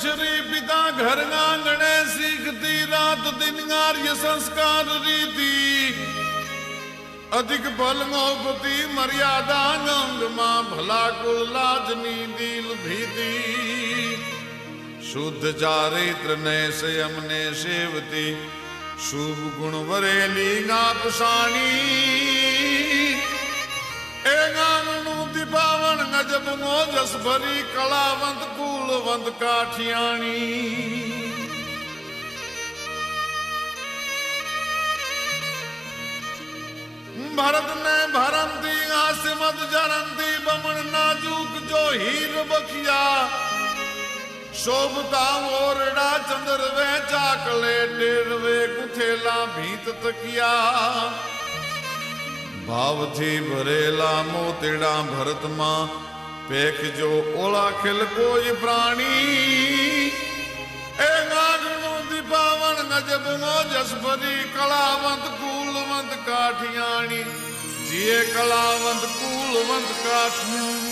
बछरी पिता घर आंगणे सीखती रात दिन आर्य संस्कार रीति अधिक फल मोहपति मर्यादा गंग मां भला कुल लाजनी दिल भीति शुद्ध चारित्र ने संयम ने सेवती शुभ गुण वरेली गापसाणी ए गामनु दीपावन गजब मोजस भरी कलावंत कुलवंत काठियाणी भरत ने भरंती आसिमत जरंती बमन नाजुक जो हीर बखिया शोभता ओरड़ा चंद्र वे चाकले टेरवे कुथेला भीत तकिया भाव थी भरेला मोतेड़ा भरत मां पेख जो ओला खिल कोई प्राणी ए नागनु दीपावन गजब मोजस भरी कलावंत कूलवंत काठियाणी जिए कलावंत कूलवंत काठियाणी।